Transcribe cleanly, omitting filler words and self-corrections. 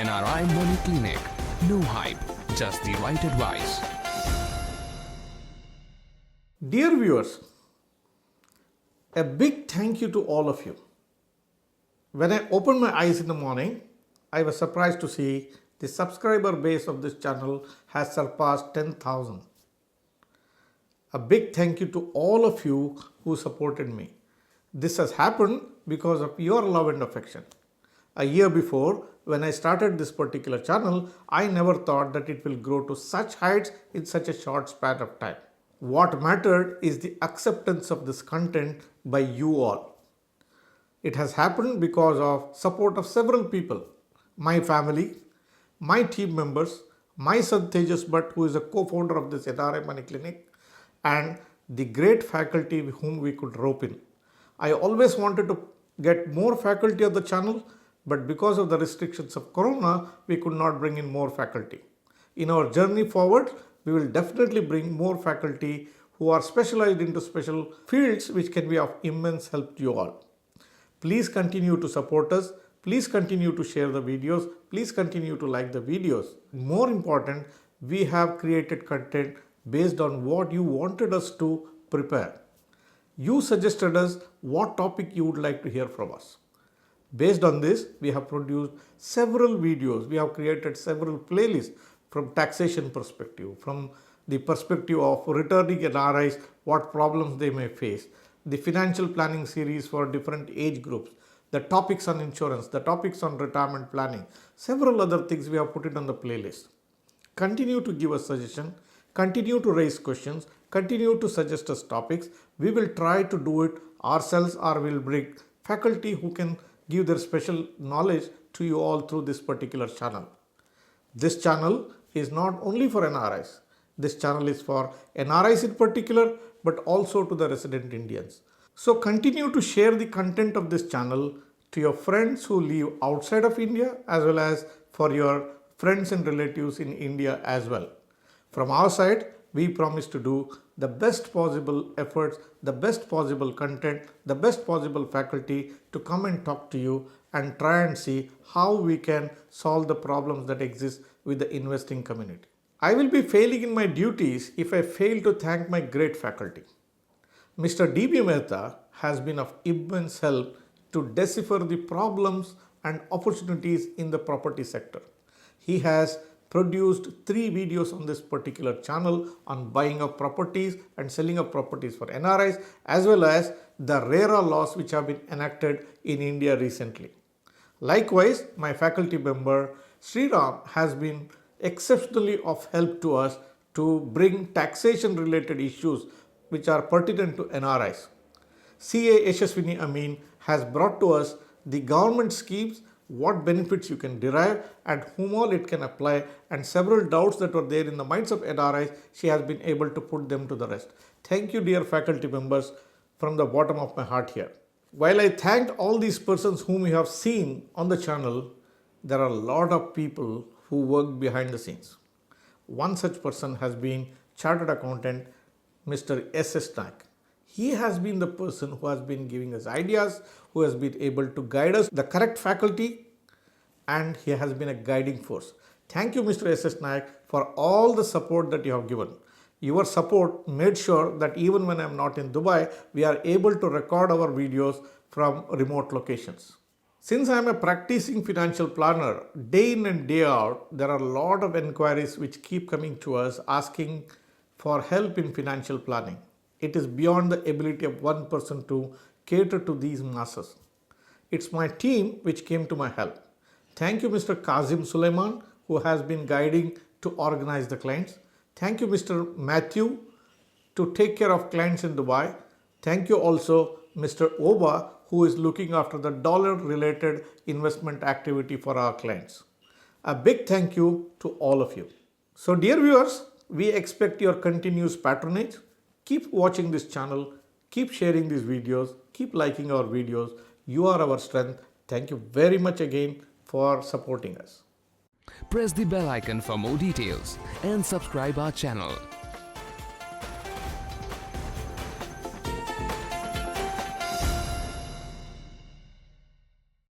NRI Money Clinic. No hype, just the right advice. Dear viewers, a big thank you to all of you. When I opened my eyes in the morning, I was surprised to see the subscriber base of this channel has surpassed 10,000. A big thank you to all of you who supported me. This has happened because of your love and affection. A year before, when I started this particular channel, I never thought that it will grow to such heights in such a short span of time. What mattered is the acceptance of this content by you all. It has happened because of support of several people. My family, my team members, my son Tejas Bhatt, who is a co-founder of this NRI Money Clinic, and the great faculty whom we could rope in. I always wanted to get more faculty on the channel, but because of the restrictions of Corona, we could not bring in more faculty. In our journey forward, we will definitely bring more faculty who are specialized into special fields which can be of immense help to you all. Please continue to support us. Please continue to share the videos. Please continue to like the videos. More important, we have created content based on what you wanted us to prepare. You suggested us what topic you would like to hear from us. Based on this, we have produced several videos. We have created several playlists from taxation perspective, from the perspective of returning NRIs, what problems they may face, the financial planning series for different age groups, the topics on insurance, the topics on retirement planning, several other things we have put it on the playlist. Continue to give us suggestions, continue to raise questions, continue to suggest us topics. We will try to do it ourselves or we'll bring faculty who can give their special knowledge to you all through this particular channel. This channel is not only for NRIs. This channel is for NRIs in particular, but also to the resident Indians. So continue to share the content of this channel to your friends who live outside of India as well as for your friends and relatives in India as well. From our side, we promise to do the best possible efforts, the best possible content, the best possible faculty to come and talk to you and try and see how we can solve the problems that exist with the investing community. I will be failing in my duties if I fail to thank my great faculty. Mr. D.B. Mehta has been of immense help to decipher the problems and opportunities in the property sector. He has produced 3 videos on this particular channel on buying of properties and selling of properties for NRIs, as well as the RERA laws which have been enacted in India recently. Likewise, my faculty member Sriram has been exceptionally of help to us to bring taxation related issues which are pertinent to NRIs. CA Yashaswini Amin has brought to us the government schemes, what benefits you can derive and whom all it can apply, and several doubts that were there in the minds of NRIs, she has been able to put them to the rest. Thank you, dear faculty members, from the bottom of my heart here. While I thanked all these persons whom you have seen on the channel, there are a lot of people who work behind the scenes. One such person has been Chartered Accountant Mr. S.S. Naik. He has been the person who has been giving us ideas, who has been able to guide us the correct faculty, and he has been a guiding force. Thank you, Mr. S.S. Naik, for all the support that you have given. Your support made sure that even when I am not in Dubai, we are able to record our videos from remote locations. Since I am a practicing financial planner, day in and day out, there are a lot of inquiries which keep coming to us asking for help in financial planning. It is beyond the ability of one person to cater to these masses. It's my team which came to my help. Thank you, Mr. Kazim Suleiman, who has been guiding to organize the clients. Thank you, Mr. Matthew, to take care of clients in Dubai. Thank you also, Mr. Oba, who is looking after the dollar-related investment activity for our clients. A big thank you to all of you. So, dear viewers, we expect your continuous patronage. Keep watching this channel, keep sharing these videos, keep liking our videos. You are our strength. Thank you very much again for supporting us. Press the bell icon for more details and subscribe our channel.